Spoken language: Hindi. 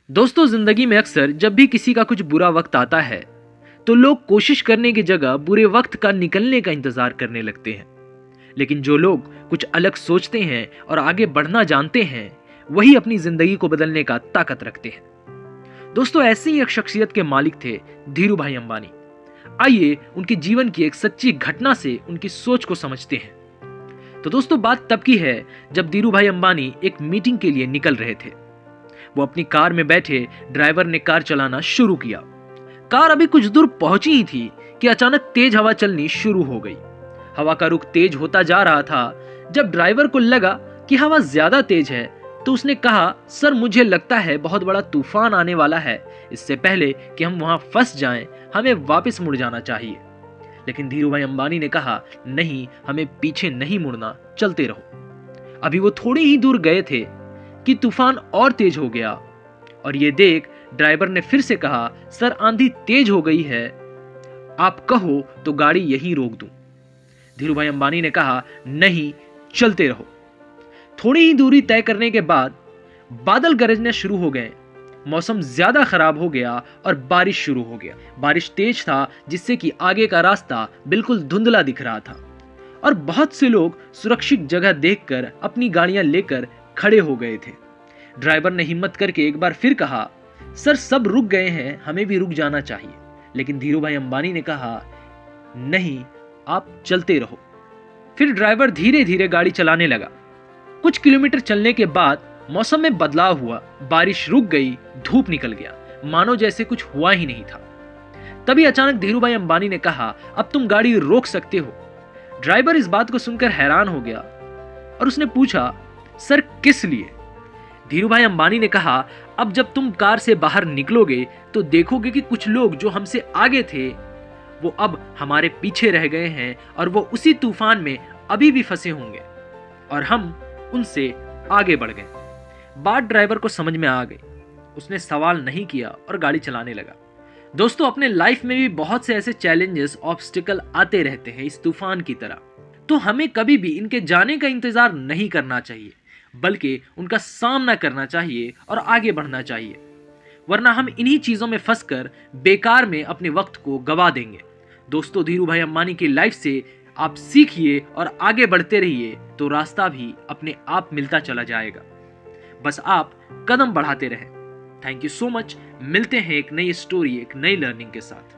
दोस्तों, जिंदगी में अक्सर जब भी किसी का कुछ बुरा वक्त आता है तो लोग कोशिश करने की जगह बुरे वक्त का निकलने का इंतजार करने लगते हैं। लेकिन जो लोग कुछ अलग सोचते हैं और आगे बढ़ना जानते हैं, वही अपनी जिंदगी को बदलने का ताकत रखते हैं। दोस्तों, ऐसे ही एक शख्सियत के मालिक थे धीरू भाई अंबानी। आइए उनके जीवन की एक सच्ची घटना से उनकी सोच को समझते हैं। तो दोस्तों, बात तब की है जब धीरू भाई अंबानी एक मीटिंग के लिए निकल रहे थे। वो अपनी कार में बैठे, ड्राइवर ने कार चलाना शुरू किया। कार अभी कुछ दूर पहुंची ही थी कि अचानक तेज हवा चलनी शुरू हो गई। हवा का रुख तेज होता जा रहा था। जब ड्राइवर को लगा कि हवा ज्यादा तेज है तो उसने कहा, सर मुझे लगता है बहुत बड़ा तूफान आने वाला है। इससे पहले कि हम वहां फंस जाएं, हमें वापस मुड़ जाना चाहिए। लेकिन धीरू भाई अंबानी ने कहा, नहीं, हमें पीछे नहीं मुड़ना, चलते रहो। अभी वो थोड़ी ही दूर गए थे कि तूफान और तेज हो गया और ये देख ड्राइवर ने फिर से कहा, सर आंधी तेज हो गई है, आप कहो तो गाड़ी यहीं रोक दूं। धीरू भाई अंबानी ने कहा, नहीं, चलते रहो। थोड़ी ही दूरी तय करने के बाद बादल गरजने शुरू हो गए। मौसम ज्यादा खराब हो गया और बारिश शुरू हो गया। बारिश तेज था जिससे कि आगे का रास्ता बिल्कुल धुंधला दिख रहा था और बहुत से लोग सुरक्षित जगह देखकर अपनी गाड़ियां लेकर खड़े हो गए थे। ड्राइवर ने हिम्मत करके एक बार फिर कहा, सर सब रुक गए हैं, हमें भी रुक जाना चाहिए। लेकिन धीरू भाई अंबानी ने कहा, नहीं, आप चलते रहो। फिर ड्राइवर धीरे धीरे गाड़ी चलाने लगा। कुछ किलोमीटर चलने के बाद मौसम में बदलाव हुआ। बारिश रुक गई, धूप निकल गया, मानो जैसे कुछ हुआ ही नहीं था। तभी अचानक धीरू भाई अंबानी ने कहा, अब तुम गाड़ी रोक सकते हो। ड्राइवर इस बात को सुनकर हैरान हो गया और उसने पूछा, सर किस लिए? धीरू भाई अंबानी ने कहा, अब जब तुम कार से बाहर निकलोगे तो देखोगे कि कुछ लोग जो हमसे आगे थे वो अब हमारे पीछे रह गए हैं और वो उसी तूफान में अभी भी फंसे होंगे और हम उनसे आगे बढ़ गए। बात ड्राइवर को समझ में आ गई। उसने सवाल नहीं किया और गाड़ी चलाने लगा। दोस्तों, अपने लाइफ में भी बहुत से ऐसे चैलेंजेस, ऑब्स्टिकल आते रहते हैं इस तूफान की तरह। तो हमें कभी भी इनके जाने का इंतजार नहीं करना चाहिए, बल्कि उनका सामना करना चाहिए और आगे बढ़ना चाहिए। वरना हम इन्हीं चीजों में फंसकर बेकार में अपने वक्त को गवा देंगे। दोस्तों, धीरू भाई अंबानी की लाइफ से आप सीखिए और आगे बढ़ते रहिए तो रास्ता भी अपने आप मिलता चला जाएगा। बस आप कदम बढ़ाते रहें। Thank you so much. मिलते हैं एक नई स्टोरी, एक नई लर्निंग के साथ।